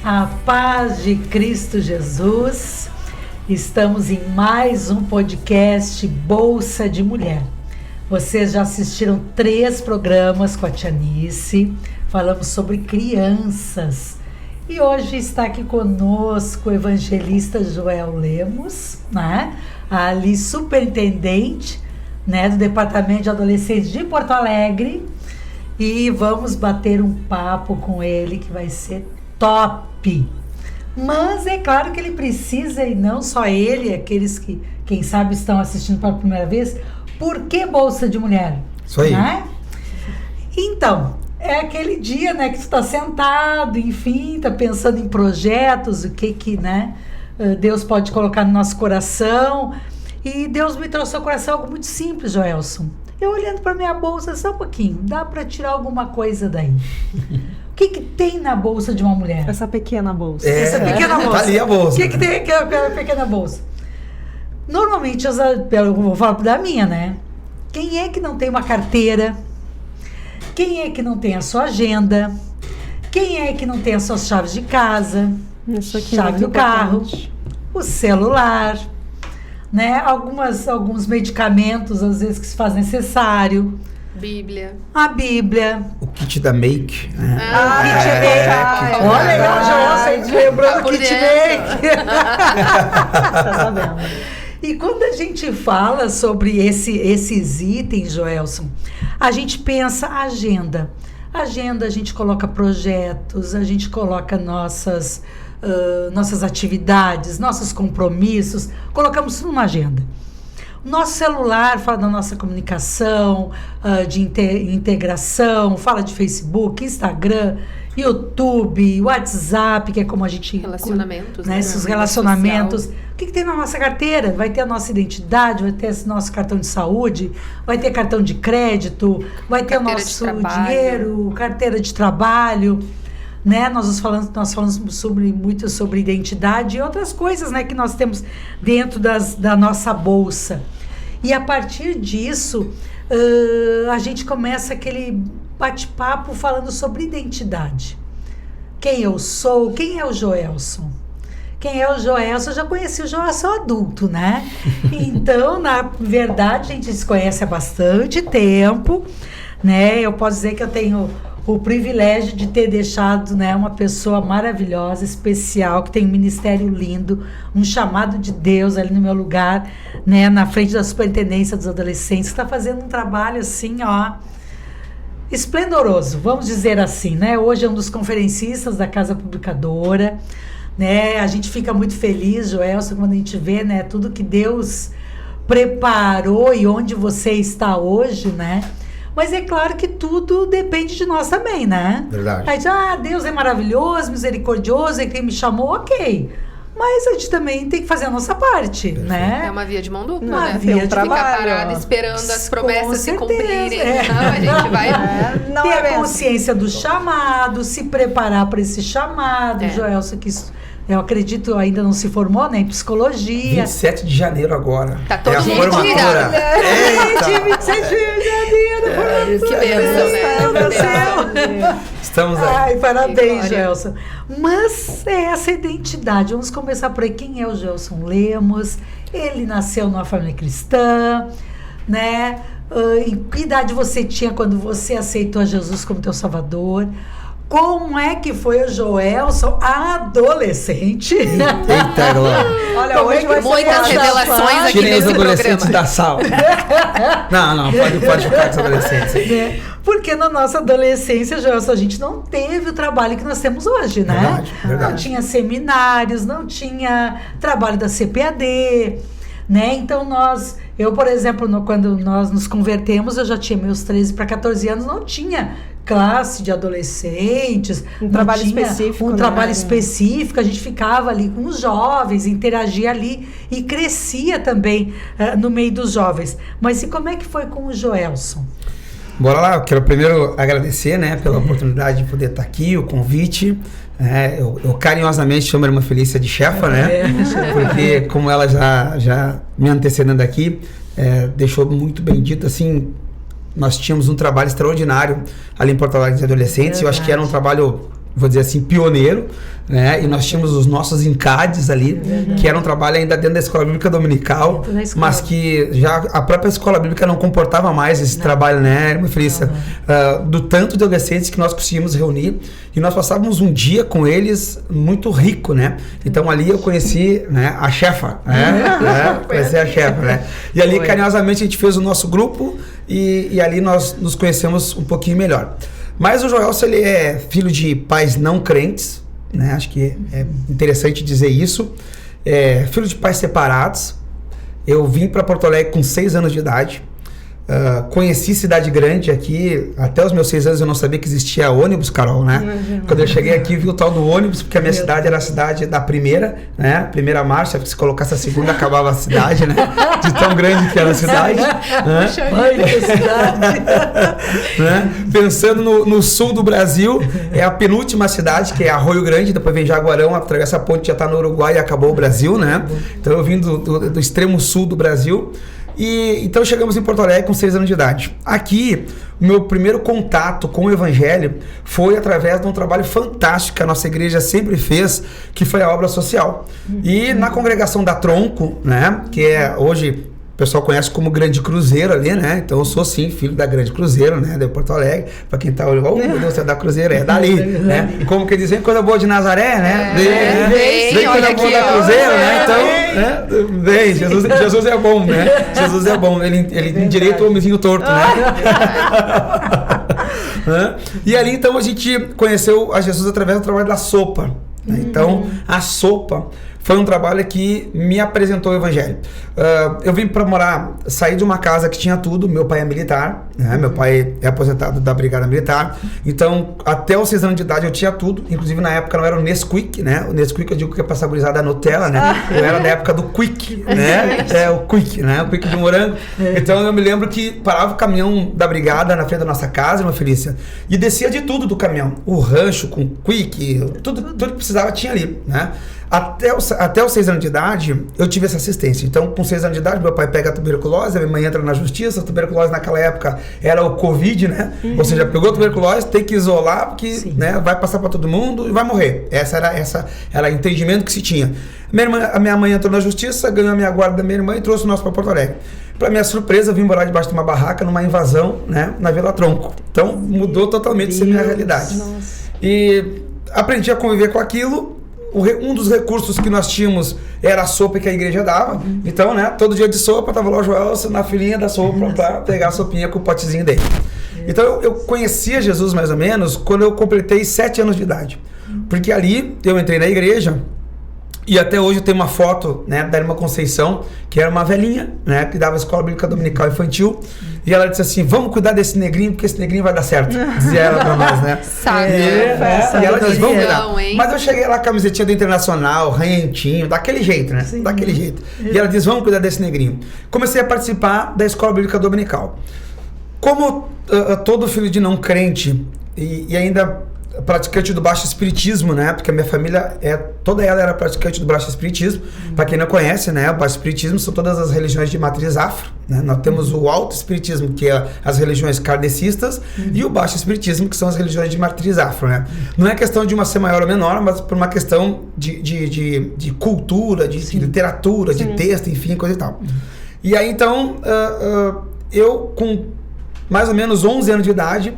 A paz de Cristo Jesus. Estamos em mais um podcast Bolsa de Mulher. Vocês já assistiram 3 programas com a Tianice. Falamos sobre crianças. E hoje está aqui conosco o evangelista Joel Lemos, né? Ali superintendente, né, do Departamento de Adolescentes de Porto Alegre. E vamos bater um papo com ele que vai ser top. Mas é claro que ele precisa, e não só ele, aqueles que, quem sabe, estão assistindo pela primeira vez. Por que Bolsa de Mulher? Isso aí. Né? Então, é aquele dia, né, que tu está sentado, enfim, está pensando em projetos, o que né, Deus pode colocar no nosso coração. E Deus me trouxe ao coração algo muito simples, Joelson. Eu olhando para minha bolsa, só um pouquinho, dá para tirar alguma coisa daí? O que tem na bolsa de uma mulher? Essa pequena bolsa. Essa pequena bolsa. Tá ali a bolsa. O que tem aquela pequena bolsa? Normalmente, eu vou falar da minha, né? Quem é que não tem uma carteira? Quem é que não tem a sua agenda? Quem é que não tem as suas chaves de casa? Chave do carro? O celular? Né? Alguns medicamentos, às vezes, que se faz necessário. Bíblia. A Bíblia. O kit da Make. Kit Make. Olha aí, Joelson, lembrando o Kit Make. Tá sabendo. E quando a gente fala sobre esses itens, Joelson, a gente pensa agenda. Agenda, a gente coloca projetos, a gente coloca nossas atividades, nossos compromissos, colocamos tudo numa agenda. Nosso celular fala da nossa comunicação, de integração, fala de Facebook, Instagram, YouTube, WhatsApp, que é como a gente... Relacionamentos. Né, esses relacionamentos. O que tem na nossa carteira? Vai ter a nossa identidade, vai ter nosso cartão de saúde, vai ter cartão de crédito, vai ter carteira o nosso dinheiro, carteira de trabalho. Né? Nós falamos muito sobre identidade e outras coisas, né, que nós temos dentro da nossa bolsa. E a partir disso, a gente começa aquele bate-papo falando sobre identidade. Quem eu sou? Quem é o Joelson? Quem é o Joelson? Eu já conheci o Joelson adulto, né? Então, na verdade, a gente se conhece há bastante tempo, né? Eu posso dizer que eu tenho o privilégio de ter deixado, né, uma pessoa maravilhosa, especial, que tem um ministério lindo, um chamado de Deus ali no meu lugar, né, na frente da Superintendência dos Adolescentes, que está fazendo um trabalho assim, ó, esplendoroso, vamos dizer assim, né? Hoje é um dos conferencistas da Casa Publicadora, né? A gente fica muito feliz, Joelson, quando a gente vê, né, tudo que Deus preparou e onde você está hoje, né? Mas é claro que tudo depende de nós também, né? Verdade. Aí diz, Deus é maravilhoso, misericordioso, é quem me chamou, ok. Mas a gente também tem que fazer a nossa parte, né? É uma via de mão dupla, Uma né? via de Ficar trabalho, parada esperando as promessas se certeza, cumprirem. é. Não, a gente vai... Não ter é a mesmo. consciência do chamado, se preparar para esse chamado. É. Joelson, que eu acredito ainda não se formou, né, em psicologia. 27 de janeiro agora. Tá todo é a mundo formatura. ligado. Gente, 27 de janeiro, Que bênção, né? Meu Deus do Que céu. bênção. Estamos aí. Ai, parabéns, glória. Gelson. Mas é essa identidade. Vamos começar por aí. Quem é o Gelson Lemos? Ele nasceu numa família cristã, né? Em que idade você tinha quando você aceitou a Jesus como teu Salvador? Como é que foi o Joelson adolescente? Eita, Glória. Olha, Como é hoje que vai foi Muitas essa revelações fase? aqui Tirem os nesse adolescentes programa. da sala. Não, pode ficar com os adolescentes. Né? Porque na nossa adolescência, Joelson, a gente não teve o trabalho que nós temos hoje, né? Verdade, verdade. Não tinha seminários, não tinha trabalho da CPAD, né? Então eu, por exemplo, quando nós nos convertemos, eu já tinha meus 13 para 14 anos, não tinha classe de adolescentes, Um não trabalho tinha específico, um né? trabalho específico, a gente ficava ali com os jovens, interagia ali e crescia também no meio dos jovens. Mas e como é que foi com o Joelson? Bora lá, eu quero primeiro agradecer, né, pela oportunidade de poder estar aqui, o convite. Eu carinhosamente chamo a irmã Felícia de chefa, né? Porque como ela já me antecedendo aqui, deixou muito bem dito, assim, nós tínhamos um trabalho extraordinário ali em Porto Alegre de adolescentes. Eu acho que era um trabalho, vou dizer assim, pioneiro, né? E nós tínhamos os nossos ENCADs ali, que era um trabalho ainda dentro da Escola Bíblica Dominical, Dentro da escola. mas que já a própria Escola Bíblica não comportava mais esse trabalho, né, irmã Felícia? Do tanto de adolescentes que nós conseguimos reunir, e nós passávamos um dia com eles muito rico, né? Então ali eu conheci, né, a chefa, né? Conheci a chefa, né? E ali Foi. carinhosamente a gente fez o nosso grupo e ali nós nos conhecemos um pouquinho melhor. Mas o Joelson, ele é filho de pais não crentes, né? Acho que é interessante dizer isso. Filho de pais separados. Eu vim para Porto Alegre com 6 anos de idade. Conheci cidade grande aqui, até os meus 6 anos eu não sabia que existia ônibus, Carol, né? Quando eu cheguei aqui, vi o tal do ônibus, porque a minha cidade era a cidade da primeira, né? Primeira marcha, se colocasse a segunda, acabava a cidade, né? De tão grande que era a cidade. Né? Mãe da cidade. Né? Pensando no sul do Brasil, é a penúltima cidade, que é Arroio Grande, depois vem Jaguarão, atravessa a ponte, já está no Uruguai e acabou o Brasil, né? Então eu vim do extremo sul do Brasil. E então chegamos em Porto Alegre com 6 anos de idade. Aqui, o meu primeiro contato com o Evangelho foi através de um trabalho fantástico que a nossa igreja sempre fez, que foi a obra social. E na congregação da Tronco, né, que hoje o pessoal conhece como Grande Cruzeiro ali, né? Então eu sou sim filho da Grande Cruzeiro, né? De Porto Alegre. Pra quem tá olhando, meu Deus, é da Cruzeiro, é dali, né? E como que dizem, coisa boa de Nazaré, né? Vem coisa boa da Cruzeiro, né? Então, né? Vem, Jesus é bom, né? Jesus é bom, ele endireita o homenzinho torto, né? E ali então a gente conheceu a Jesus através do trabalho da sopa. Né? Então a sopa foi um trabalho que me apresentou o Evangelho. Eu vim para sair de uma casa que tinha tudo. Meu pai é militar, né? Meu pai é aposentado da Brigada Militar. Então, até os 6 anos de idade eu tinha tudo. Inclusive, na época não era o Nesquik, né? O Nesquik eu digo que é pra saborizar da Nutella, né? Eu era da época do Quick, né? O Quick, né? O Quick de morango. Então, eu me lembro que parava o caminhão da Brigada na frente da nossa casa, irmã Felícia, e descia de tudo do caminhão. O rancho com Quick, tudo que precisava tinha ali, né? até os 6 anos de idade, eu tive essa assistência. Então, com 6 anos de idade, meu pai pega a tuberculose, a minha mãe entra na justiça. A tuberculose naquela época era o Covid, né? Ou seja, pegou a tuberculose, tem que isolar, porque né, vai passar para todo mundo e vai morrer. Essa era o entendimento que se tinha. A minha mãe entrou na justiça, ganhou a minha guarda da minha irmã e trouxe o nosso para Porto Alegre. Para minha surpresa, eu vim morar debaixo de uma barraca, numa invasão, né, na Vila Tronco. Então, mudou totalmente essa minha realidade. Nossa. E aprendi a conviver com aquilo. Um dos recursos que nós tínhamos era a sopa que a igreja dava. Então, né, todo dia de sopa, tava lá o Joel na filinha da sopa para pegar a sopinha com o potezinho dele. Então, eu conhecia Jesus mais ou menos quando eu completei 7 anos de idade. Porque ali eu entrei na igreja e até hoje eu tenho uma foto, né, da irmã Conceição, que era uma velhinha, né, que dava escola bíblica dominical infantil. E ela disse assim, vamos cuidar desse negrinho, porque esse negrinho vai dar certo. Dizia ela pra nós, né? Sabe? E ela disse, vamos cuidar. Não, hein? Mas eu cheguei lá, camisetinha do Internacional, ranhentinho, daquele jeito, né? Sim. Daquele jeito. E ela disse, vamos cuidar desse negrinho. Comecei a participar da escola bíblica dominical. Como todo filho de não crente e ainda praticante do baixo espiritismo, né? Porque a minha família toda ela era praticante do baixo espiritismo. Para quem não conhece, né? O baixo espiritismo são todas as religiões de matriz afro, né? Nós temos o alto espiritismo, que é as religiões kardecistas, e o baixo espiritismo, que são as religiões de matriz afro, né? Não é questão de uma ser maior ou menor, mas por uma questão de cultura, de literatura, de texto, enfim, coisa e tal. E aí, então, eu com mais ou menos 11 anos de idade,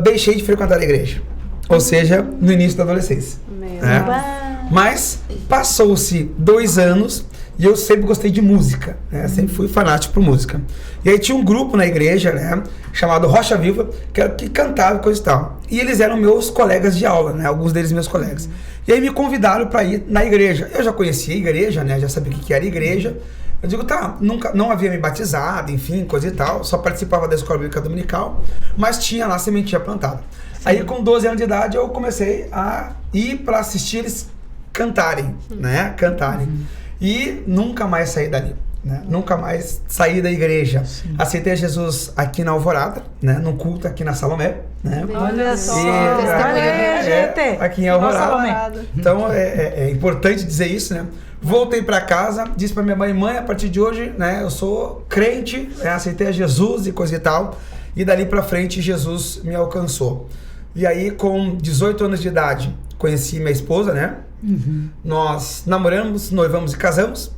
deixei de frequentar a igreja. Ou seja, no início da adolescência. Né? Mas passou-se 2 anos e eu sempre gostei de música, né? Sempre fui fanático por música. E aí tinha um grupo na igreja, né, chamado Rocha Viva, que cantava e coisa e tal. E eles eram meus colegas de aula, né? Alguns deles meus colegas. E aí me convidaram para ir na igreja. Eu já conhecia a igreja, né? Já sabia o que era igreja. Eu digo, tá, não havia me batizado, enfim, coisa e tal. Só participava da escola bíblica dominical, mas tinha lá sementinha plantada. Aí com 12 anos de idade eu comecei a ir para assistir eles cantarem, né? Cantarem. E nunca mais saí dali, né? Nunca mais saí da igreja. Sim. Aceitei Jesus aqui na Alvorada, né? Num culto aqui na Salomé, né? Olha só. Aqui em Alvorada. Então é importante dizer isso, né? Voltei para casa, disse para minha mãe, a partir de hoje, né? Eu sou crente, né, aceitei a Jesus e coisa e tal. E dali para frente Jesus me alcançou. E aí, com 18 anos de idade, conheci minha esposa, né? Nós namoramos, noivamos e casamos.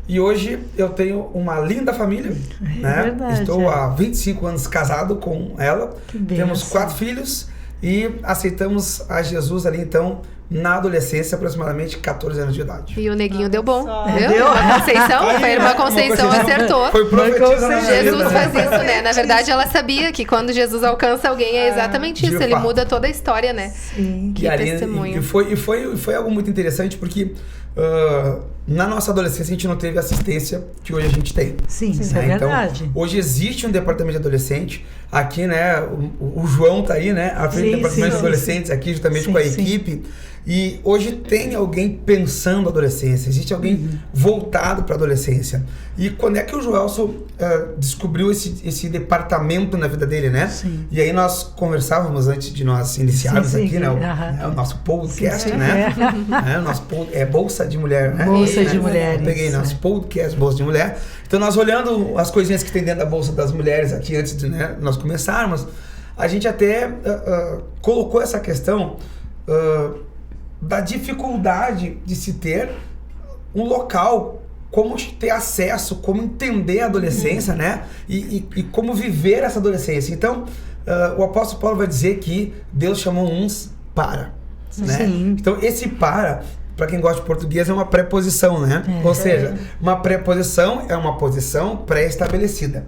E hoje eu tenho uma linda família, né? Verdade, estou há 25 anos casado com ela. Temos 4 filhos e aceitamos a Jesus ali, então, na adolescência, aproximadamente 14 anos de idade. E o neguinho deu bom, viu? Deu? A Conceição, a irmã Conceição acertou. Foi profetizado na Jesus vida, faz isso, né? Na verdade, ela sabia que quando Jesus alcança alguém é exatamente isso. Ele muda toda a história, né? Sim. Que testemunho. E foi algo muito interessante porque na nossa adolescência a gente não teve a assistência que hoje a gente tem. Sim, isso né? é verdade. Então, hoje existe um departamento de adolescente. Aqui, né, o João tá aí, né, à frente do departamento de adolescentes, aqui justamente com a equipe. E hoje tem alguém pensando a adolescência, existe alguém voltado para a adolescência. E quando é que o Joelson descobriu esse departamento na vida dele, né? Sim. E aí nós conversávamos antes de nós iniciarmos aqui, né? O nosso podcast, né? O nosso Bolsa de Mulher, né? Bolsa de Mulheres. Eu peguei nosso podcast, Bolsa de Mulher. Então nós olhando as coisinhas que tem dentro da Bolsa das Mulheres aqui antes de nós começarmos, a gente até colocou essa questão da dificuldade de se ter um local, como ter acesso, como entender a adolescência, né? E como viver essa adolescência. Então, o apóstolo Paulo vai dizer que Deus chamou uns para, né? Sim. Então, esse para quem gosta de português, é uma preposição, né? Ou seja, uma preposição é uma posição pré-estabelecida.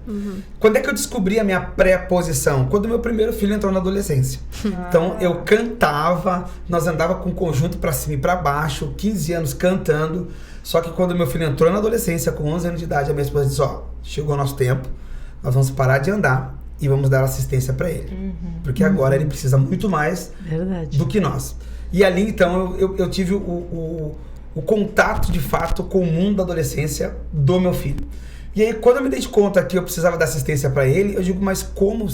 Quando é que eu descobri a minha preposição? Quando meu primeiro filho entrou na adolescência. Então, eu cantava, nós andava com o conjunto para cima e para baixo, 15 anos cantando. Só que quando meu filho entrou na adolescência, com 11 anos de idade, a minha esposa disse, chegou o nosso tempo, nós vamos parar de andar e vamos dar assistência para ele. Porque agora ele precisa muito mais do que nós. E ali, então, eu tive o contato, de fato, com o mundo da adolescência do meu filho. E aí, quando eu me dei conta que eu precisava dar assistência para ele, eu digo, mas como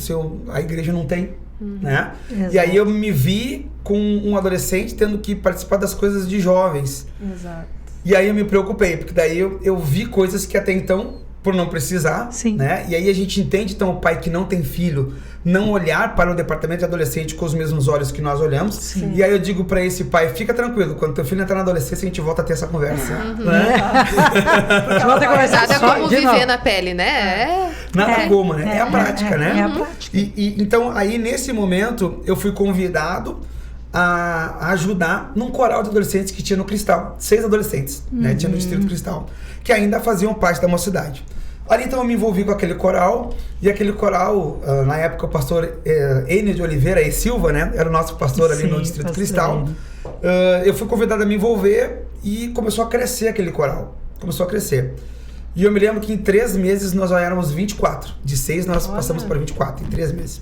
a igreja não tem? né? Exato. E aí eu me vi com um adolescente tendo que participar das coisas de jovens. Exato. E aí eu me preocupei, porque daí eu vi coisas que até então, por não precisar, Sim. né? E aí a gente entende, então, o pai que não tem filho, não olhar para o departamento de adolescente com os mesmos olhos que nós olhamos. Sim. E aí eu digo para esse pai, fica tranquilo, quando teu filho entrar na adolescência, a gente volta a ter essa conversa. Né? Volta a conversar Nada só como de viver novo. na pele, né? Nada como, né? É a prática, né? É a prática. Então, aí nesse momento, eu fui convidado a ajudar num coral de adolescentes que tinha no Cristal. 6 adolescentes, né? Tinha no Distrito Cristal, que ainda faziam parte da mocidade. Ali, então, eu me envolvi com aquele coral, e aquele coral, na época, o pastor Enio de Oliveira e Silva, né? Era o nosso pastor ali Sim, no Distrito pastor Cristal. Enio. Eu fui convidado a me envolver e começou a crescer aquele coral. Começou a crescer. E eu me lembro que em 3 meses nós já éramos 24. De 6 nós passamos para 24, em 3 meses.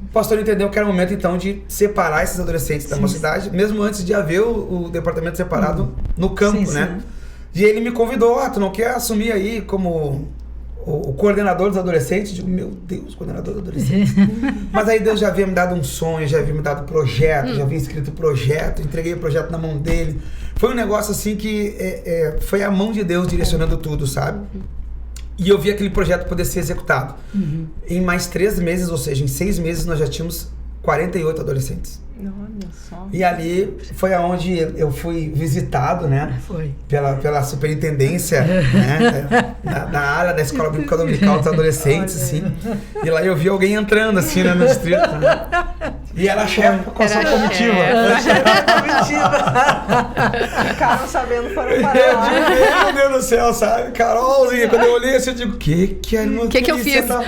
O pastor entendeu que era o momento, então, de separar esses adolescentes da mocidade, mesmo antes de haver o departamento separado no campo, Sim, né? sim. E ele me convidou, tu não quer assumir aí como o coordenador dos adolescentes? Eu digo, meu Deus, coordenador dos adolescentes. Mas aí Deus já havia me dado um sonho, já havia me dado projeto, já havia escrito o projeto, entreguei o projeto na mão dele. Foi um negócio assim que foi a mão de Deus direcionando tudo, sabe? E eu vi aquele projeto poder ser executado. Em mais 3 meses, ou seja, em 6 meses, nós já tínhamos 48 adolescentes. Olha só. E ali foi aonde eu fui visitado, né? Foi. Pela superintendência, né? Da área da Escola Bíblica Dominical dos adolescentes, assim. E lá eu vi alguém entrando, assim, né, no distrito, né? E era a chefe com a sua Era a comitiva. chefe. Era a chefe com a comitiva. Ficaram sabendo, foram para Eu lá. digo, meu Deus do céu, sabe? Carolzinha, quando eu olhei assim, eu digo, que a irmã Que eu Felícia fiz? tá...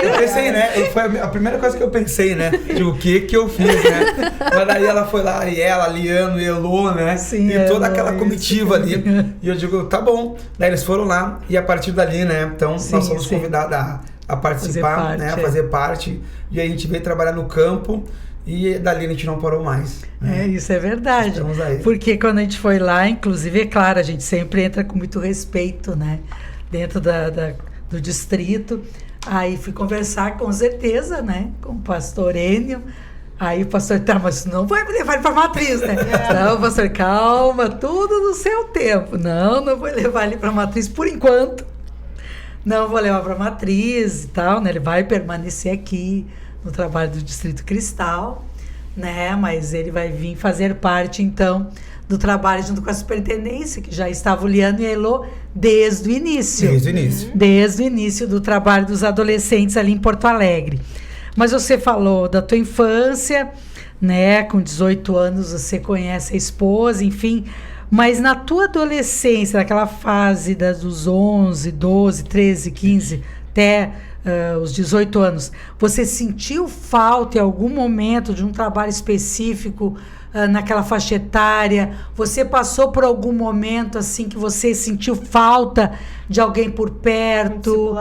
Eu pensei, né? Foi a primeira coisa que eu pensei, né? Digo, o que eu fiz, né? Mas daí ela foi lá, e ela, Liano, e Elô, né? Sim, e toda Elô, aquela comitiva isso. ali. E eu digo, tá bom. Daí eles foram lá, e a partir dali, né? Então, Sim, nós fomos sim. convidados a participar, Fazer parte, né? A fazer parte. E aí a gente veio trabalhar no campo, e dali a gente não parou mais. Né? Isso é verdade. Estamos aí. Porque quando a gente foi lá, inclusive, é claro, a gente sempre entra com muito respeito, né? Dentro do distrito. Aí fui conversar com certeza, né? Com o pastor Enio. Aí o pastor, tá, mas não vai me levar ele para matriz, né? Não, pastor, calma, tudo no seu tempo. Não vou levar ele para matriz por enquanto. Não vou levar para matriz e tal, né? Ele vai permanecer aqui no trabalho do Distrito Cristal, né? Mas ele vai vir fazer parte, então, do trabalho junto com a superintendência, que já estava o Liano e a Elô desde o início. Desde o início. Desde o início do trabalho dos adolescentes ali em Porto Alegre. Mas você falou da tua infância, né? Com 18 anos você conhece a esposa, enfim. Mas na tua adolescência, naquela fase dos 11, 12, 13, 15, até os 18 anos, você sentiu falta em algum momento de um trabalho específico naquela faixa etária? Você passou por algum momento assim que você sentiu falta de alguém por perto?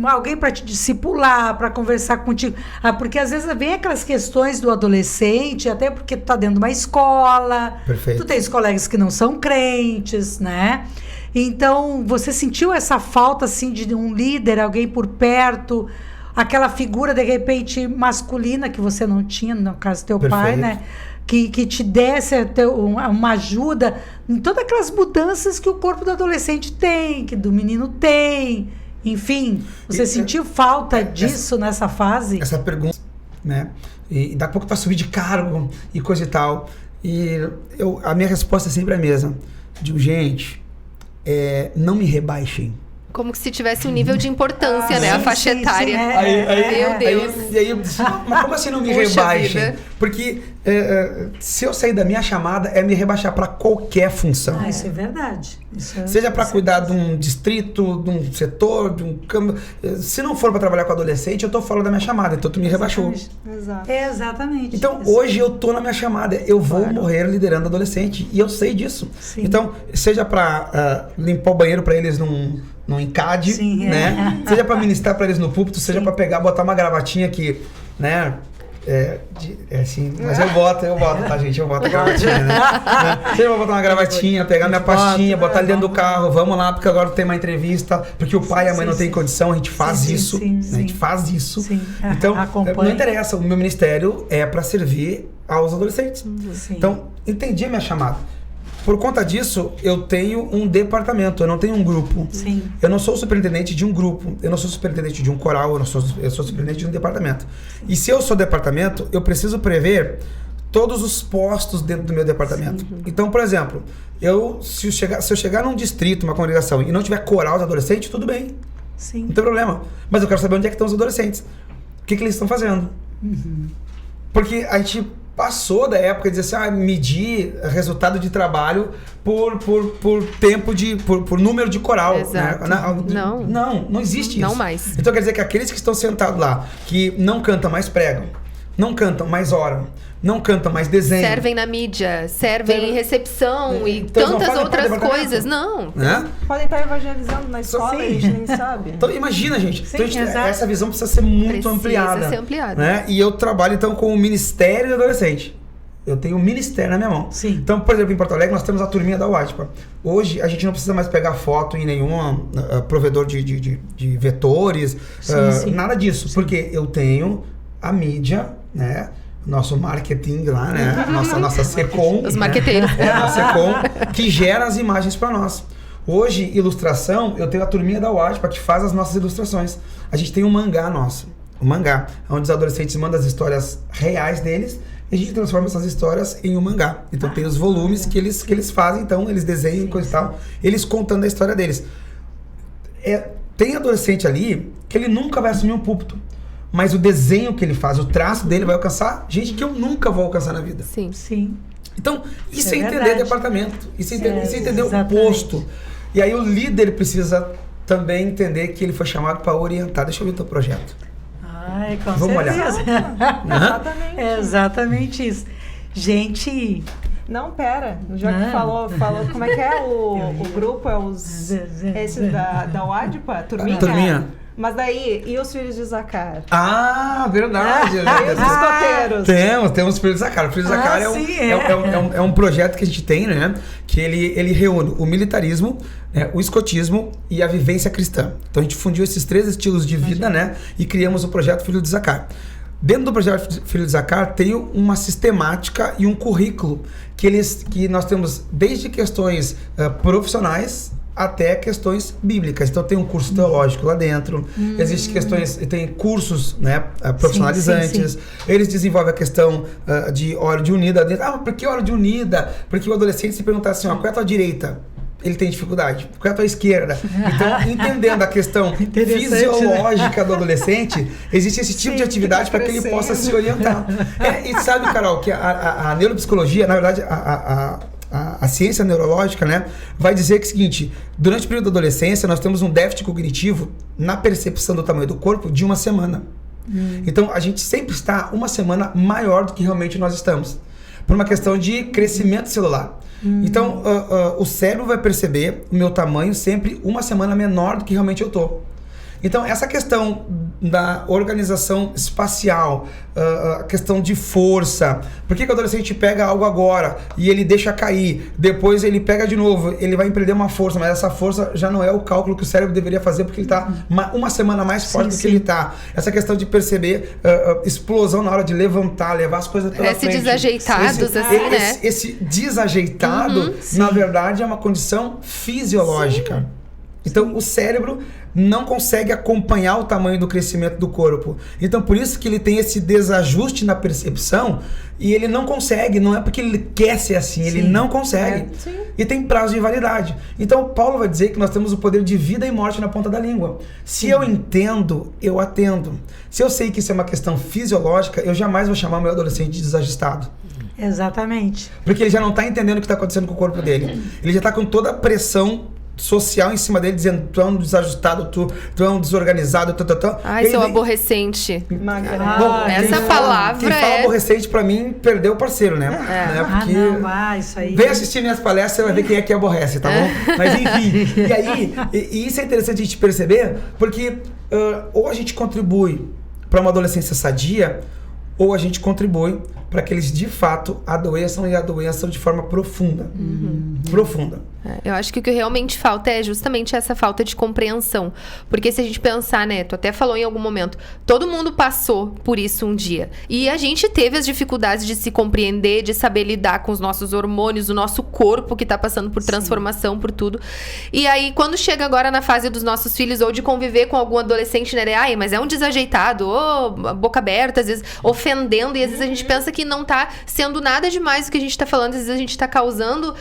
Alguém para te discipular, para conversar contigo? Porque às vezes vem aquelas questões do adolescente, até porque tu tá dentro de uma escola, Perfeito. tu tens colegas que não são crentes, né? Então, você sentiu essa falta, assim, de um líder, alguém por perto, aquela figura, de repente, masculina que você não tinha, no caso do teu pai, né? Que te desse uma ajuda em todas aquelas mudanças que o corpo do adolescente tem, que do menino tem, enfim. Você sentiu falta disso nessa fase? Essa pergunta, né? E daqui a pouco tu vai subir de cargo e coisa e tal. E a minha resposta é sempre a mesma. Digo, gente... não me rebaixem. Como se tivesse um nível de importância, né? A faixa etária. Meu Deus. E aí eu disse, mas como assim não me Puxa rebaixem? vida. Porque se eu sair da minha chamada, é me rebaixar para qualquer função. Isso é verdade. Seja para cuidar de um distrito, de um setor, de um campo. Se não for para trabalhar com adolescente, eu tô fora da minha chamada, então tu me rebaixou. Exato. Exatamente. Então, hoje eu tô na minha chamada, eu vou morrer liderando adolescente, e eu sei disso. Sim. Então, seja para limpar o banheiro para eles num encade, Sim, né? Seja para ministrar para eles no púlpito, seja para pegar, botar uma gravatinha que, né, assim, mas eu boto, tá, gente? Eu boto a gravatinha, né? Eu vou botar uma gravatinha, pegar minha pastinha, botar ali dentro do carro, vamos lá, porque agora tem uma entrevista, porque o pai e a mãe não tem condição, a gente faz isso, né? A gente faz isso. Sim. Então, Acompanha. não interessa, o meu ministério é para servir aos adolescentes. Sim. Então, entendi a minha chamada. Por conta disso, eu tenho um departamento, eu não tenho um grupo. Sim. Eu não sou superintendente de um grupo, eu não sou superintendente de um coral, eu sou superintendente de um departamento. E se eu sou departamento, eu preciso prever todos os postos dentro do meu departamento. Sim. Então, por exemplo, se eu chegar num distrito, uma congregação, e não tiver coral de adolescente, tudo bem, Sim. não tem problema. Mas eu quero saber onde é que estão os adolescentes. O que eles estão fazendo. Porque a gente passou da época de dizer assim, medir resultado de trabalho por tempo por número de coral. Exato. Né? Não existe isso. Não mais. Então quer dizer que aqueles que estão sentados lá, que não cantam, mais pregam, não cantam, mais oram, não cantam, mais desenham. Servem na mídia, servem em recepção e Então, eles não tantas fazem outras parte do coisas. departamento. Não. Né? Podem estar evangelizando na escola Sim. e a gente nem sabe. Então imagina, gente. Sim, Então, exato. essa visão precisa ser muito Precisa ampliada. ser ampliada. Né? E eu trabalho então com o Ministério de Adolescente. Eu tenho um ministério na minha mão. Sim. Então, por exemplo, em Porto Alegre nós temos a turminha da UADPA. Hoje a gente não precisa mais pegar foto em nenhum provedor de vetores, Sim. nada disso. Porque eu tenho a mídia, né? Nosso marketing lá, né? Nossa Secom. Os marqueteiros. A Secom, que gera as imagens para nós. Hoje, ilustração, eu tenho a turminha da UADPA que faz as nossas ilustrações. A gente tem um mangá nosso. Um mangá, onde os adolescentes mandam as histórias reais deles e a gente transforma essas histórias em um mangá. Então tem os volumes que eles fazem, então eles desenham, coisa e tal, eles contando a história deles. Tem adolescente ali que ele nunca vai assumir um púlpito, mas o desenho que ele faz, o traço dele vai alcançar gente que eu nunca vou alcançar na vida. Sim. Sim. Então, isso É é entender verdade. departamento, isso é entender o exatamente. posto. E aí o líder precisa também entender que ele foi chamado para orientar. Deixa eu ver o teu projeto. Ai, com Vamos certeza. Exatamente. É exatamente isso. Gente, Não, pera. Já que Não. falou, como é que é o grupo? É os... Esse da UADPA? Turminha? Turminha. Mas daí, e os filhos de Zacar? Ah, verdade. E os escoteiros? Temos o Filho de Zacar. O Filho de Zacar sim, é um projeto que a gente tem, né? Que ele reúne o militarismo, né, o escotismo e a vivência cristã. Então a gente fundiu esses 3 estilos de vida, né? E criamos o projeto Filho de Zacar. Dentro do projeto Filho de Zacar tem uma sistemática e um currículo que nós temos desde questões profissionais até questões bíblicas. Então tem um curso teológico lá dentro, existem questões, tem cursos, né, profissionalizantes, Sim. Eles desenvolvem a questão de óleo de unida dentro. Ah, por que óleo de unida? Porque o adolescente se perguntar assim, qual é a tua direita? Ele tem dificuldade. Qual é a tua esquerda? Então, entendendo a questão fisiológica do adolescente, existe esse tipo de atividade para que ele possa se orientar. E sabe, Carol, que a neuropsicologia, na verdade, a ciência neurológica, né, vai dizer que é o seguinte: durante o período da adolescência, nós temos um déficit cognitivo na percepção do tamanho do corpo de 1 semana. Então, a gente sempre está 1 semana maior do que realmente nós estamos, por uma questão de crescimento celular. Então, o cérebro vai perceber o meu tamanho sempre 1 semana menor do que realmente eu estou. Então, essa questão da organização espacial, a questão de força, por que o adolescente pega algo agora e ele deixa cair, depois ele pega de novo, ele vai empreender uma força, mas essa força já não é o cálculo que o cérebro deveria fazer porque ele está 1 semana mais forte do que ele está. Essa questão de perceber explosão na hora de levantar, levar as coisas pela frente. Desajeitados, assim, né? Esse desajeitado, na verdade, é uma condição fisiológica. Então, o cérebro não consegue acompanhar o tamanho do crescimento do corpo. Então, por isso que ele tem esse desajuste na percepção e ele não consegue, não é porque ele quer ser assim, ele não consegue. E tem prazo de validade. Então, Paulo vai dizer que nós temos o poder de vida e morte na ponta da língua. Se eu entendo, eu atendo. Se eu sei que isso é uma questão fisiológica, eu jamais vou chamar meu adolescente de desajustado. Exatamente. Porque ele já não está entendendo o que está acontecendo com o corpo dele. Ele já está com toda a pressão social em cima dele, dizendo: tu é um desajustado, tu é um desorganizado, Ai, seu aborrecente. Bom, essa palavra quem fala aborrecente, pra mim, perdeu o parceiro, né? Porque isso aí. vem assistir minhas palestras, você vai ver quem é que aborrece, tá bom? Mas enfim, e aí, e isso é interessante a gente perceber, porque ou a gente contribui para uma adolescência sadia, ou a gente contribui para que eles de fato adoeçam e adoeçam de forma profunda. Profunda. Eu acho que o que realmente falta é justamente essa falta de compreensão. Porque se a gente pensar, né, tu até falou em algum momento, todo mundo passou por isso um dia. E a gente teve as dificuldades de se compreender, de saber lidar com os nossos hormônios, o nosso corpo que tá passando por transformação, por tudo. E aí, quando chega agora na fase dos nossos filhos, ou de conviver com algum adolescente, né, ai, mas é um desajeitado, ou boca aberta, às vezes ofendendo, e às vezes a gente pensa que não tá sendo nada demais o que a gente tá falando, às vezes a gente tá causando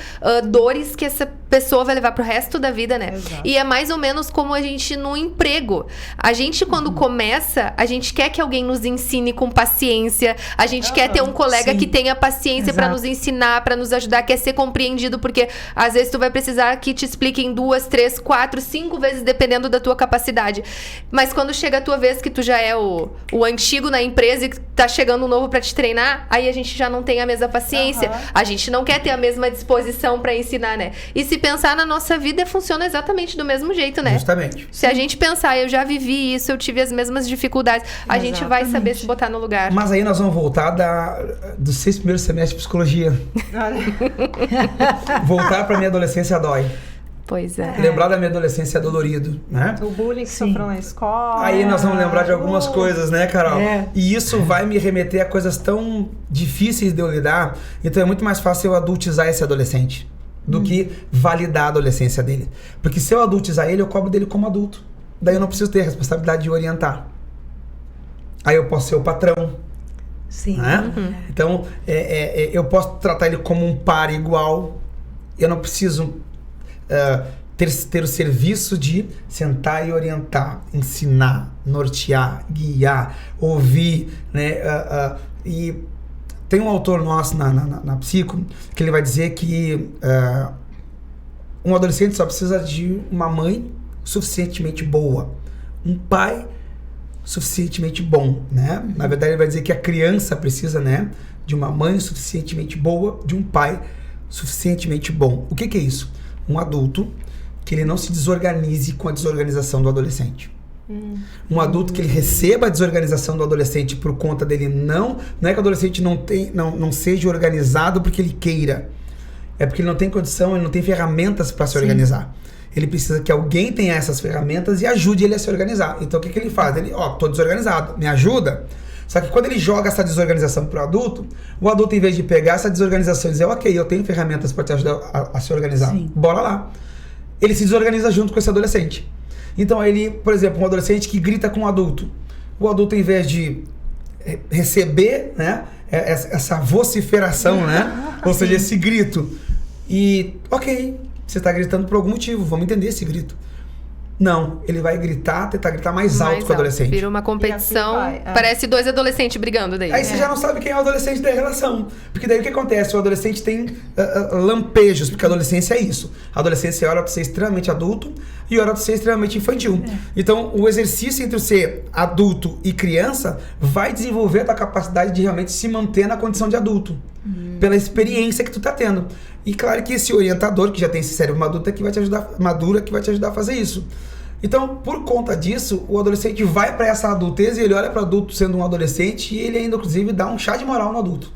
dores que essa pessoa vai levar pro resto da vida, né? Exato. E é mais ou menos como a gente no emprego. A gente, quando começa, a gente quer que alguém nos ensine com paciência, a gente quer ter um colega que tenha paciência pra nos ensinar, pra nos ajudar, quer ser compreendido, porque às vezes tu vai precisar que te expliquem 2, 3, 4, 5 vezes, dependendo da tua capacidade. Mas quando chega a tua vez, que tu já é o antigo na empresa e que tá chegando um novo pra te treinar, aí a gente já não tem a mesma paciência. A gente não quer ter a mesma disposição pra ensinar, né? E se pensar na nossa vida, funciona exatamente do mesmo jeito, né? Justamente. Se a gente pensar, eu já vivi isso, eu tive as mesmas dificuldades, a gente vai saber se botar no lugar. Mas aí nós vamos voltar dos 6 primeiros semestres de psicologia. Voltar pra minha adolescência dói. Pois é. Lembrar da minha adolescência é dolorido, né? O bullying que sofreu na escola. Aí nós vamos lembrar de algumas coisas, né, Carol? E isso vai me remeter a coisas tão difíceis de eu lidar. Então é muito mais fácil eu adultizar esse adolescente do que validar a adolescência dele. Porque se eu adultizar ele, eu cobro dele como adulto. Daí eu não preciso ter a responsabilidade de orientar. Aí eu posso ser o patrão. Sim. Né? Então, eu posso tratar ele como um par igual. Eu não preciso ter o serviço de sentar e orientar, ensinar, nortear, guiar, ouvir, né? E tem um autor nosso na Psico que ele vai dizer que um adolescente só precisa de uma mãe suficientemente boa, um pai suficientemente bom, né? Na verdade, ele vai dizer que a criança precisa, né, de uma mãe suficientemente boa, de um pai suficientemente bom. O que é isso? Um adulto que ele não se desorganize com a desorganização do adolescente. Um adulto que ele receba a desorganização do adolescente por conta dele não é que o adolescente não seja organizado porque ele queira. É porque ele não tem condição, ele não tem ferramentas para se organizar. Ele precisa que alguém tenha essas ferramentas e ajude ele a se organizar. Então o que ele faz? Ele, tô desorganizado, me ajuda? Só que quando ele joga essa desorganização pro adulto, o adulto, em vez de pegar essa desorganização e dizer, ok, eu tenho ferramentas para te ajudar a se organizar, bora lá. Ele se desorganiza junto com esse adolescente. Então ele, por exemplo, um adolescente que grita com um adulto. O adulto, em vez de receber, né, essa vociferação, né, ou seja, esse grito, e ok, você está gritando por algum motivo, vamos entender esse grito. Não, ele vai tentar gritar mais alto que o adolescente. Vira uma competição, parece 2 adolescentes brigando daí. Aí você já não sabe quem é o adolescente da relação. Porque daí o que acontece? O adolescente tem lampejos, porque a adolescência é isso. A adolescência é hora para ser extremamente adulto e hora para ser extremamente infantil. Então, o exercício entre o ser adulto e criança vai desenvolver a tua capacidade de realmente se manter na condição de adulto. Pela experiência que tu tá tendo. E claro que esse orientador, que já tem esse cérebro maduro, que vai te ajudar a fazer isso. Então, por conta disso, o adolescente vai para essa adultez e ele olha para o adulto sendo um adolescente e ele ainda, inclusive, dá um chá de moral no adulto.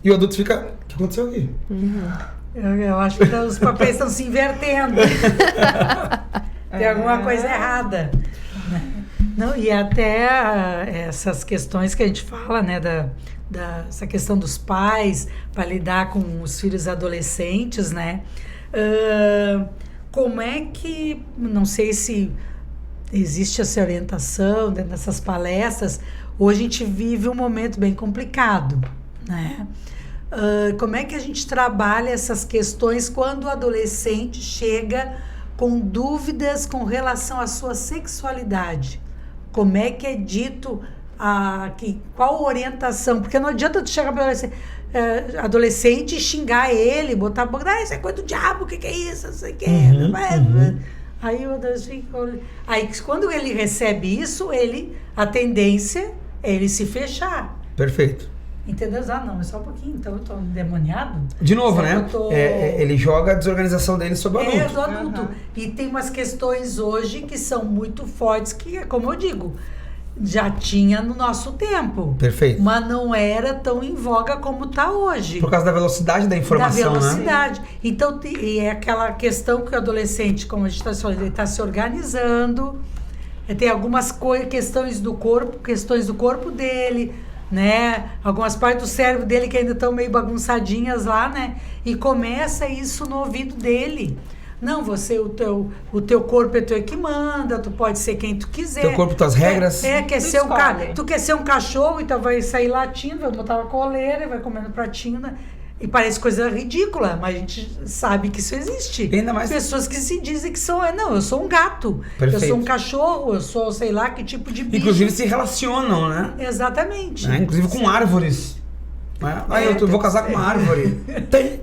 E o adulto fica, o que aconteceu aqui? Eu acho que os papéis estão se invertendo. Tem alguma coisa errada. Não, e até essas questões que a gente fala, né, essa questão dos pais para lidar com os filhos adolescentes, né? Como é que, não sei se existe essa orientação dentro dessas palestras, hoje a gente vive um momento bem complicado, né? Como é que a gente trabalha essas questões quando o adolescente chega com dúvidas com relação à sua sexualidade? Como é que é dito, qual orientação? Porque não adianta tu chegar para adolescente e xingar ele, botar a boca, isso é coisa do diabo, o que é isso? Não sei o que. Aí o adolescente, aí quando ele recebe isso, a tendência é ele se fechar. Perfeito. Entendeu? Não, é só um pouquinho, então eu tô endemoniado. De novo, né? Ele joga a desorganização dele sobre o adulto. Do adulto. E tem umas questões hoje que são muito fortes, que é como eu digo, já tinha no nosso tempo. Perfeito. Mas não era tão em voga como está hoje. Por causa da velocidade da informação, da velocidade. Né? Então, e é aquela questão que o adolescente, como a gente está falando, ele está se organizando, tem algumas questões do corpo dele, né? Algumas partes do cérebro dele que ainda estão meio bagunçadinhas lá, né? E começa isso no ouvido dele. Não, o teu corpo é teu que manda, tu pode ser quem tu quiser. Teu corpo, tuas regras. Tu quer ser um cachorro, então vai sair latindo, vai botar uma coleira, vai comendo pratinho, né? E parece coisa ridícula, mas a gente sabe que isso existe. E ainda mais pessoas que se dizem que são, eu sou um gato, Perfeito. Eu sou um cachorro, eu sou sei lá que tipo de bicho. Inclusive se relacionam, né? Exatamente. Inclusive com árvores. Eu vou casar com uma árvore. Tem.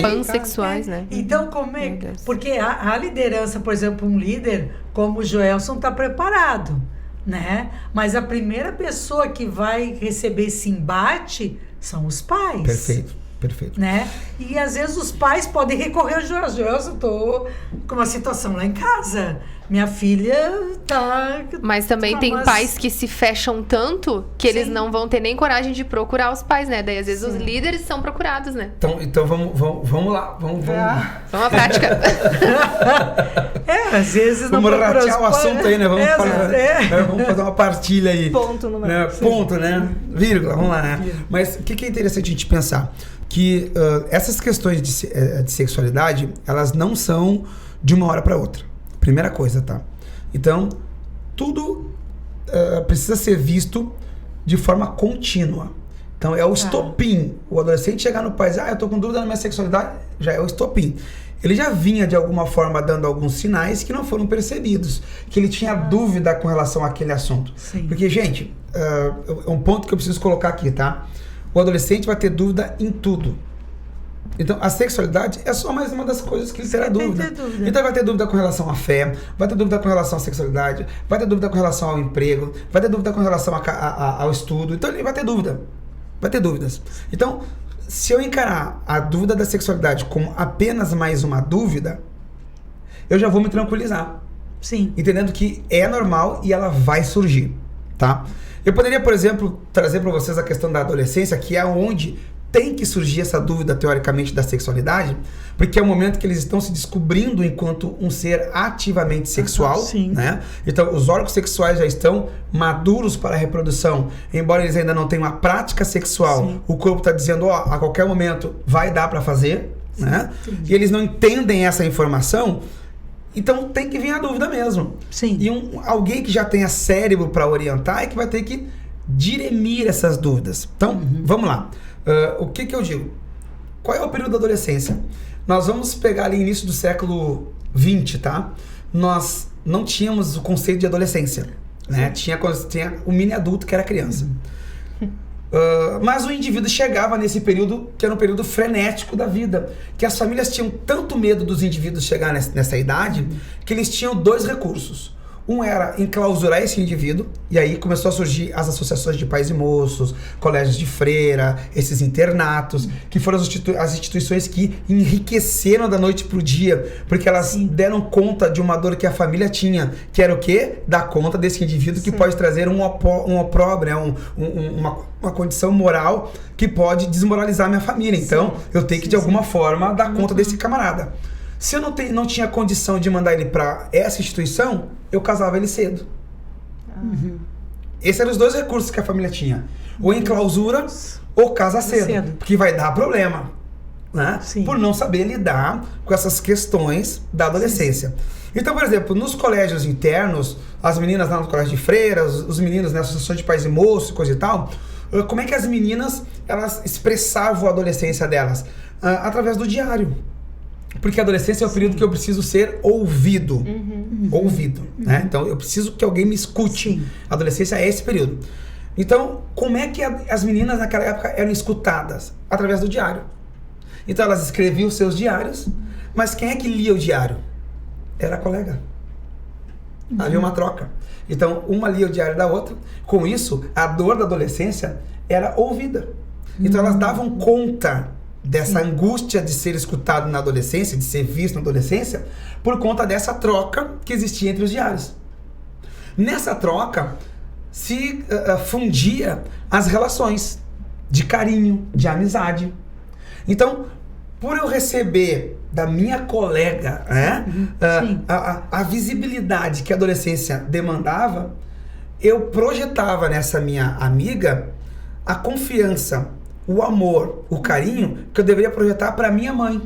Pansexuais, né? Então, como é? Porque a liderança, por exemplo, um líder como o Joelson está preparado, né? Mas a primeira pessoa que vai receber esse embate são os pais. Perfeito. Né? E às vezes os pais podem recorrer ao Joelson. Joelson, eu tô com uma situação lá em casa. Minha filha tá... Mas também tem pais que se fecham tanto que eles não vão ter nem coragem de procurar os pais, né? Daí às vezes os líderes são procurados, né? Então vamos lá. Vamos à prática. Às vezes não vamos ratear o assunto aí, né? Vamos fazer uma partilha aí. Ponto número né? Ponto, né? Vírgula, vamos lá, né? Mas o que é interessante a gente pensar? Que essas questões de sexualidade, elas não são de uma hora para outra. Primeira coisa, tá? Então, tudo precisa ser visto de forma contínua. Então, é o estopim. O adolescente chegar no pai e dizer, eu tô com dúvida na minha sexualidade, já é o estopim. Ele já vinha, de alguma forma, dando alguns sinais que não foram percebidos. Que ele tinha dúvida com relação àquele assunto. Sim. Porque, gente, é um ponto que eu preciso colocar aqui, tá? O adolescente vai ter dúvida em tudo. Então, a sexualidade é só mais uma das coisas que ele terá dúvida. Então, vai ter dúvida com relação à fé, vai ter dúvida com relação à sexualidade, vai ter dúvida com relação ao emprego, vai ter dúvida com relação ao estudo. Então, ele vai ter dúvida. Vai ter dúvidas. Então, se eu encarar a dúvida da sexualidade como apenas mais uma dúvida, eu já vou me tranquilizar. Sim. Entendendo que é normal e ela vai surgir, tá? Eu poderia, por exemplo, trazer para vocês a questão da adolescência, que é onde tem que surgir essa dúvida, teoricamente, da sexualidade, porque é o momento que eles estão se descobrindo enquanto um ser ativamente sexual, né? Então, os órgãos sexuais já estão maduros para a reprodução, embora eles ainda não tenham a prática sexual, o corpo está dizendo, a qualquer momento vai dar para fazer, né? E eles não entendem essa informação, então tem que vir a dúvida mesmo. Sim. E alguém que já tenha cérebro para orientar é que vai ter que dirimir essas dúvidas. Então, vamos lá. O que eu digo? Qual é o período da adolescência? Nós vamos pegar ali início do século XX, tá? Nós não tínhamos o conceito de adolescência, né? Tinha o mini adulto que era criança. Mas o indivíduo chegava nesse período que era um período frenético da vida, que as famílias tinham tanto medo dos indivíduos chegar nessa idade que eles tinham dois recursos. Um era enclausurar esse indivíduo, e aí começou a surgir as associações de pais e moços, colégios de freira, esses internatos, que foram as instituições que enriqueceram da noite pro dia, porque elas deram conta de uma dor que a família tinha, que era o quê? Dar conta desse indivíduo que pode trazer um opróbrio, uma condição moral que pode desmoralizar a minha família. Então, eu tenho que, de alguma forma, dar conta desse camarada. Se eu não tinha condição de mandar ele para essa instituição, eu casava ele cedo. Esses eram os dois recursos que a família tinha. Ou enclausura, ou casa cedo. Porque vai dar problema, né? Por não saber lidar com essas questões da adolescência. Então, por exemplo, nos colégios internos, as meninas lá no colégio de freiras, os meninos na associação de pais e moços, coisa e tal, como é que as meninas, elas expressavam a adolescência delas? Através do diário. Porque a adolescência é o período que eu preciso ser ouvido. Ouvido, né? Então, eu preciso que alguém me escute. A adolescência é esse período. Então, como é que as meninas naquela época eram escutadas? Através do diário. Então, elas escreviam os seus diários, mas quem é que lia o diário? Era a colega. Havia uma troca. Então, uma lia o diário da outra. Com isso, a dor da adolescência era ouvida. Então, elas davam conta dessa angústia de ser escutado na adolescência, de ser visto na adolescência, por conta dessa troca que existia entre os diários. Nessa troca, se fundia as relações de carinho, de amizade. Então, por eu receber da minha colega, né, a visibilidade que a adolescência demandava, eu projetava nessa minha amiga a confiança, o amor, o carinho que eu deveria projetar para minha mãe.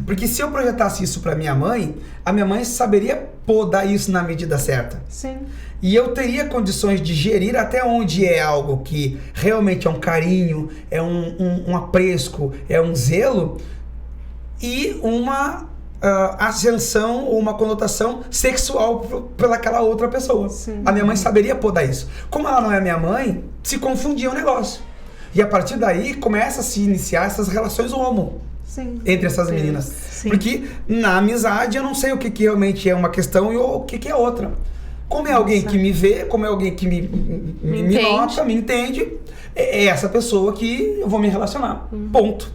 Porque se eu projetasse isso para minha mãe, a minha mãe saberia podar isso na medida certa. Sim. E eu teria condições de gerir até onde é algo que realmente é um carinho, é um apreço, é um zelo, e uma ascensão ou uma conotação sexual pelaquela outra pessoa. Sim. A minha mãe saberia podar isso. Como ela não é minha mãe, se confundia o negócio. E a partir daí começa a se iniciar essas relações homo. Sim. Entre essas meninas. Sim. Porque na amizade eu não sei o que realmente é uma questão e o que é outra. Como é alguém que me vê, como é alguém que me nota, me entende, é essa pessoa que eu vou me relacionar. Ponto.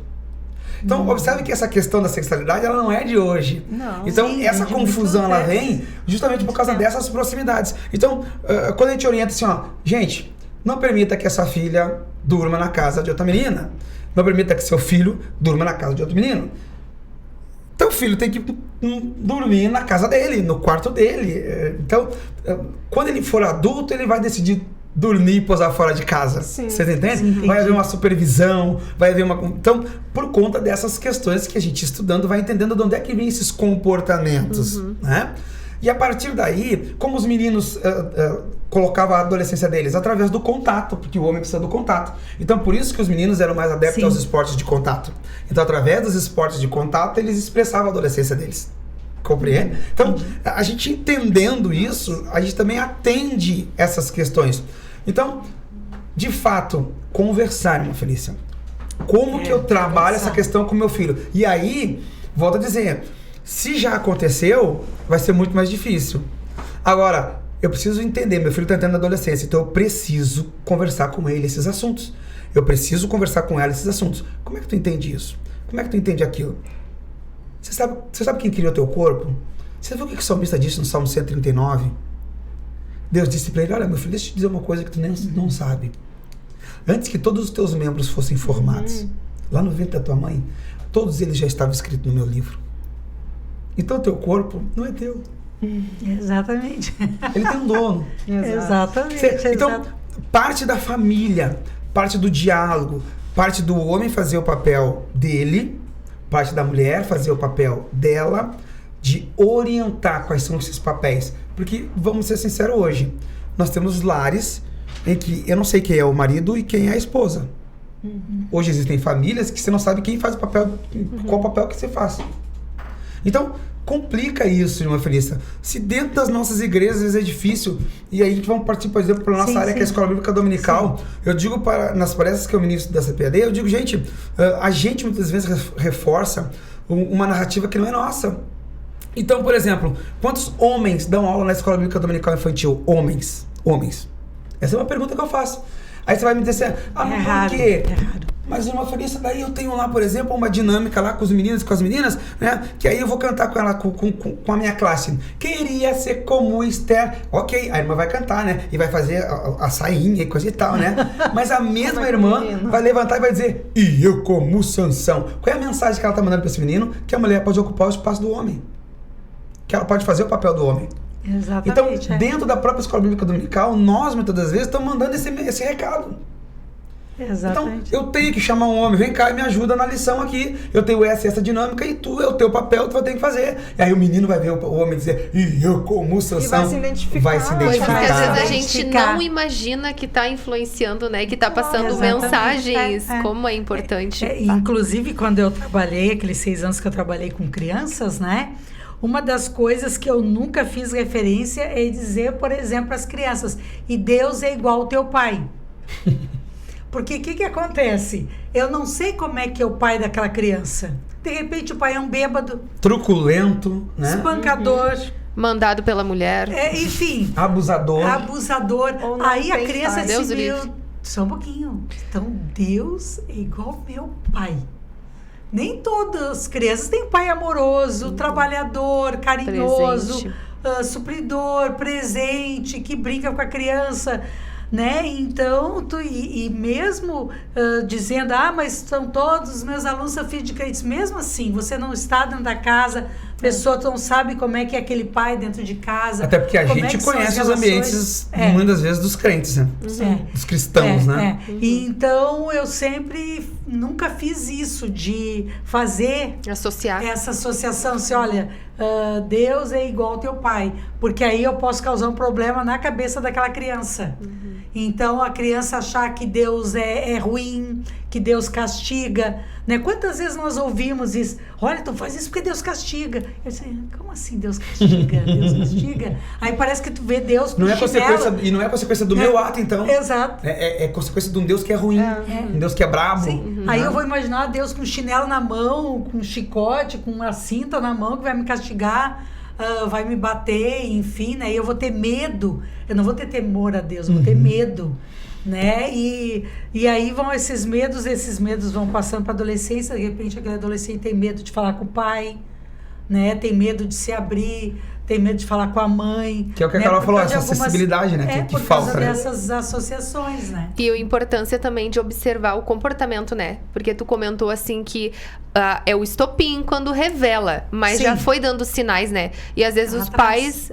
Então, observe que essa questão da sexualidade, ela não é de hoje. Não. Então, Sim, essa de confusão, muito ela tempo. vem justamente por causa dessas proximidades. Então, quando a gente orienta assim, ó, gente, não permita que essa filha durma na casa de outra menina. Não permita que seu filho durma na casa de outro menino. Então o filho tem que dormir na casa dele, no quarto dele. Então, quando ele for adulto, ele vai decidir dormir e posar fora de casa. Sim. Vocês entendem? Sim, Vai haver uma supervisão, vai haver uma... Então, por conta dessas questões que a gente estudando vai entendendo de onde é que vem esses comportamentos, né? E a partir daí, como os meninos colocavam a adolescência deles? Através do contato, porque o homem precisa do contato. Então, por isso que os meninos eram mais adeptos aos esportes de contato. Então, através dos esportes de contato, eles expressavam a adolescência deles. Compreende? Então, a gente entendendo isso, a gente também atende essas questões. Então, de fato, conversar, irmã Felícia. Como que eu trabalho essa questão com meu filho? E aí, volto a dizer... Se já aconteceu, vai ser muito mais difícil. Agora, eu preciso entender, meu filho está entrando na adolescência, então eu preciso conversar com ele esses assuntos. Eu preciso conversar com ela esses assuntos. Como é que tu entende isso? Como é que tu entende aquilo? Você sabe quem criou teu corpo? Você viu o que o salmista disse no Salmo 139? Deus disse para ele, olha, meu filho, deixa eu te dizer uma coisa que tu nem não sabe. Antes que todos os teus membros fossem formados, lá no ventre da tua mãe, todos eles já estavam escritos no meu livro. Então, teu corpo não é teu. Exatamente. Ele tem um dono. Exatamente. Então, parte da família, parte do diálogo, parte do homem fazer o papel dele, parte da mulher fazer o papel dela, de orientar quais são esses papéis. Porque, vamos ser sinceros hoje, nós temos lares em que eu não sei quem é o marido e quem é a esposa. Hoje existem famílias que você não sabe quem faz o papel, qual papel que você faz. Então, complica isso, irmã Felícia. Se dentro das nossas igrejas às vezes é difícil, e aí a gente vai partir, por exemplo, para a nossa área, que é a Escola Bíblica Dominical. Eu digo nas palestras que eu ministro da CPAD, eu digo, gente, a gente muitas vezes reforça uma narrativa que não é nossa. Então, por exemplo, quantos homens dão aula na Escola Bíblica Dominical Infantil? Homens. Essa é uma pergunta que eu faço. Aí você vai me dizer assim, mas por quê? Mas, irmã Felícia, daí eu tenho lá, por exemplo, uma dinâmica lá com os meninos e com as meninas, né? Que aí eu vou cantar com ela, com a minha classe. Queria ser como Esther. Ok, a irmã vai cantar, né? E vai fazer a sainha e coisa e tal, né? Mas a mesma irmã vai levantar e vai dizer, e eu como Sansão. Qual é a mensagem que ela tá mandando para esse menino? Que a mulher pode ocupar o espaço do homem. Que ela pode fazer o papel do homem. Exatamente. Então, dentro da própria Escola Bíblica Dominical, nós, muitas das vezes, estamos mandando esse recado. Exatamente. Então, eu tenho que chamar um homem, vem cá e me ajuda na lição aqui. Eu tenho essa dinâmica e tu, é o teu papel, tu vai ter que fazer. E aí o menino vai ver o homem dizer, e eu como Sansão. E vai se identificar. Vai se identificar. Porque às vezes a gente Identificar. não imagina que tá influenciando, né? Que tá passando Exatamente. mensagens. Como é importante. Inclusive, quando eu trabalhei, aqueles 6 anos que eu trabalhei com crianças, né? Uma das coisas que eu nunca fiz referência é dizer, por exemplo, às crianças, e Deus é igual ao teu pai. Porque o que acontece? Eu não sei como é que é o pai daquela criança. De repente o pai é um bêbado, Truculento, né? espancador, Mandado pela mulher. enfim, Abusador. Ou não Aí a tem criança pai. Deus se o viu, livre. só um pouquinho. Então Deus é igual ao meu pai. Nem todas as crianças têm pai amoroso, trabalhador, carinhoso, Presente. supridor, presente, que brinca com a criança, né? Então, mesmo dizendo, mas são todos os meus alunos são filhos de crentes, mesmo assim, você não está dentro da casa, a pessoa não sabe como é que é aquele pai dentro de casa. Até porque a gente conhece os ambientes, muitas vezes, dos crentes, né? Dos cristãos, né? E então, eu nunca fiz isso, de fazer essa associação, assim, olha, Deus é igual ao teu pai, porque aí eu posso causar um problema na cabeça daquela criança. Então, a criança achar que Deus é ruim, que Deus castiga, né? Quantas vezes nós ouvimos isso? Olha, tu faz isso porque Deus castiga. Eu disse, como assim Deus castiga? Deus castiga? Aí parece que tu vê Deus com chinelo. E não é consequência do meu ato, então. Exato. É consequência de um Deus que é ruim, um Deus que é brabo. Sim. Aí eu vou imaginar Deus com chinelo na mão, com chicote, com uma cinta na mão, que vai me castigar. Vai me bater, enfim, né? E eu vou ter medo. Eu não vou ter temor a Deus, eu vou ter medo, né? E aí vão esses medos vão passando para a adolescência. De repente, aquele adolescente tem medo de falar com o pai, né? Tem medo de se abrir, tem medo de falar com a mãe. Que é o que a Carol falou, essa acessibilidade, né? Que falta, por causa dessas associações, né? E a importância também de observar o comportamento, né? Porque tu comentou assim que é o estopim quando revela, mas já foi dando sinais, né? E às vezes os pais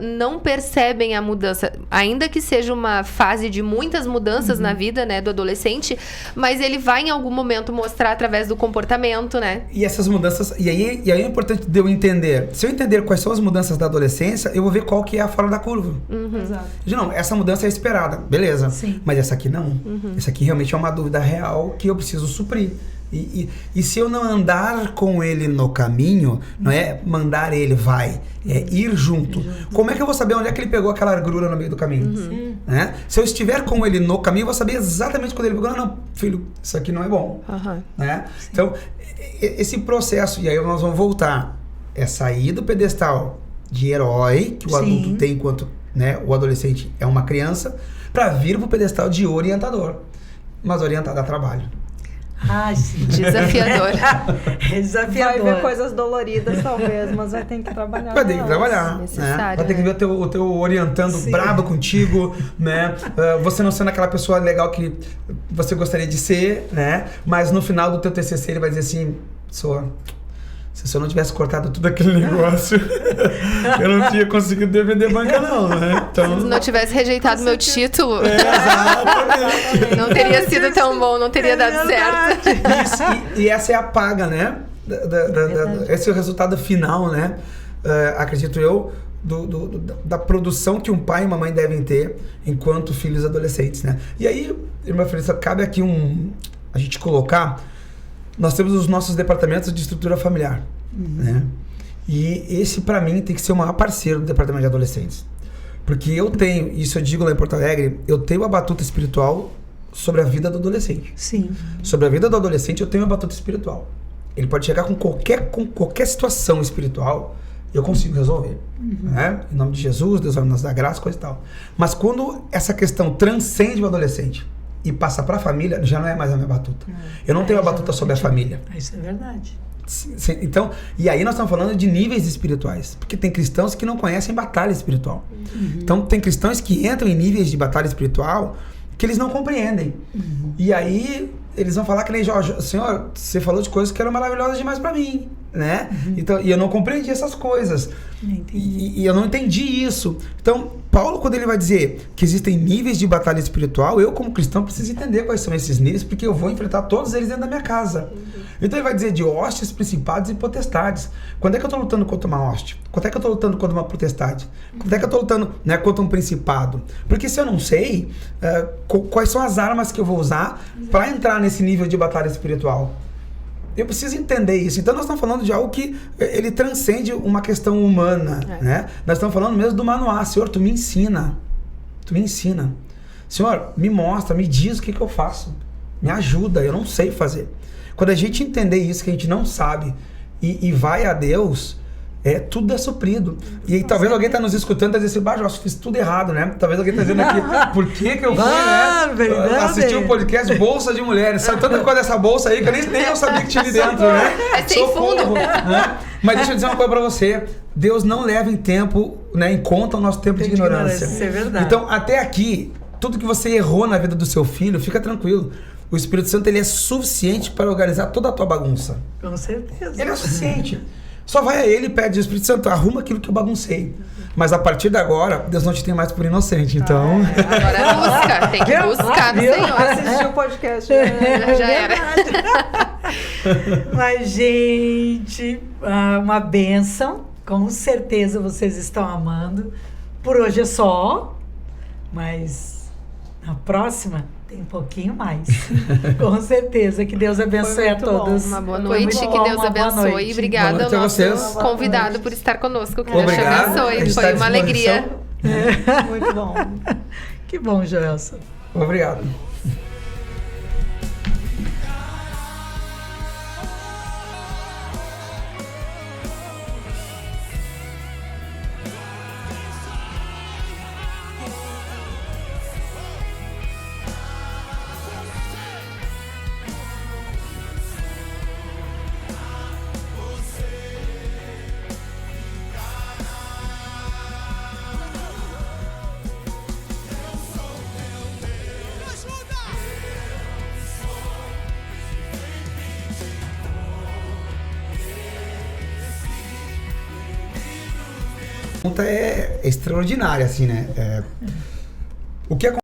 não percebem a mudança, ainda que seja uma fase de muitas mudanças na vida, né, do adolescente, mas ele vai em algum momento mostrar através do comportamento, né? E essas mudanças, e aí é importante de eu entender. Se eu entender quais são as mudanças da adolescência, eu vou ver qual que é a fora da curva. Exato. Não, essa mudança é esperada, beleza. Sim. Mas essa aqui não. Essa aqui realmente é uma dúvida real que eu preciso suprir. E se eu não andar com ele no caminho, não é mandar ele, é ir junto. Como é que eu vou saber onde é que ele pegou aquela largura no meio do caminho? Né? Se eu estiver com ele no caminho, eu vou saber exatamente quando ele pegou. Não, filho, isso aqui não é bom. Né? Então, esse processo, e aí nós vamos voltar, é sair do pedestal de herói, que o adulto tem enquanto, né, o adolescente é uma criança, para vir pro pedestal de orientador, mas orientado a trabalho. Sim. Desafiador. É desafiador. Vai ver coisas doloridas, talvez, mas vai ter que trabalhar. Vai ter que trabalhar, necessário, vai ter que ver o teu orientando brabo contigo, né? Você não sendo aquela pessoa legal que você gostaria de ser, né? Mas no final do teu TCC ele vai dizer assim, se eu não tivesse cortado tudo aquele negócio, eu não tinha conseguido defender banca não, né? Então, se não tivesse rejeitado meu título, exatamente. não teria sido tão bom, não teria dado certo. E essa é a paga, né? Esse é o resultado final, né? Acredito eu, da produção que um pai e uma mãe devem ter enquanto filhos adolescentes, né? E aí, irmã Felícia, cabe aqui a gente colocar. Nós temos os nossos departamentos de estrutura familiar, né? E esse, para mim, tem que ser o maior parceiro do departamento de adolescentes. Porque eu tenho, isso eu digo lá em Porto Alegre, eu tenho a batuta espiritual sobre a vida do adolescente. Sim. Sobre a vida do adolescente, eu tenho a batuta espiritual. Ele pode chegar com qualquer situação espiritual, eu consigo resolver. Né? Em nome de Jesus, Deus vai nos dar graça, coisa e tal. Mas quando essa questão transcende o adolescente, e passa para a família, já não é mais a minha batuta. Eu não tenho a batuta sobre a família. Isso é verdade. Então, e aí nós estamos falando de níveis espirituais, porque tem cristãos que não conhecem batalha espiritual. Então, tem cristãos que entram em níveis de batalha espiritual que eles não compreendem. E aí, eles vão falar que nem Jorge, Senhor, você falou de coisas que eram maravilhosas demais para mim, né? Então, e eu não compreendi essas coisas. E eu não entendi isso. Então, Paulo, quando ele vai dizer que existem níveis de batalha espiritual, eu, como cristão, preciso entender quais são esses níveis, porque eu vou enfrentar todos eles dentro da minha casa. Então, ele vai dizer de hostes, principados e potestades. Quando é que eu estou lutando contra uma hoste? Quando é que eu estou lutando contra uma potestade? Quando é que eu estou lutando, né, contra um principado? Porque se eu não sei quais são as armas que eu vou usar para entrar nesse nível de batalha espiritual, eu preciso entender isso. Então nós estamos falando de algo que ele transcende uma questão humana, né? Nós estamos falando mesmo do manual. Senhor, tu me ensina. Tu me ensina. Senhor, me mostra, me diz o que eu faço. Me ajuda, eu não sei fazer. Quando a gente entender isso, que a gente não sabe, e vai a Deus, tudo é suprido. E talvez alguém está nos escutando e está dizendo assim, eu fiz tudo errado, né? Talvez alguém está dizendo aqui, por que eu fui, né? Verdade. Assistir um podcast Bolsa de Mulheres. Sabe tanta coisa dessa bolsa aí que eu nem eu sabia que tinha ali dentro, né? É sem fundo. Né? Mas deixa eu dizer uma coisa para você. Deus não leva em tempo, né, em conta o nosso tempo de ignorância. Isso é verdade. Então, até aqui, tudo que você errou na vida do seu filho, fica tranquilo. O Espírito Santo, ele é suficiente para organizar toda a tua bagunça. Com certeza. Ele é suficiente. Só vai a ele e pede, Espírito Santo, arruma aquilo que eu baguncei. Mas a partir de agora, Deus não te tem mais por inocente, então... Agora busca, tem que buscar no Senhor. Assistir o podcast. Já era. Mas, gente, uma bênção. Com certeza vocês estão amando. Por hoje é só, mas na próxima tem um pouquinho mais. Com certeza. Que Deus abençoe a todos. Uma boa noite, que Deus abençoe. Obrigada ao nosso convidado por estar conosco. Que Deus te abençoe. Foi uma alegria. Muito bom. Que bom, Joelson. Obrigado. A pergunta é extraordinária, assim, né? O que acontece?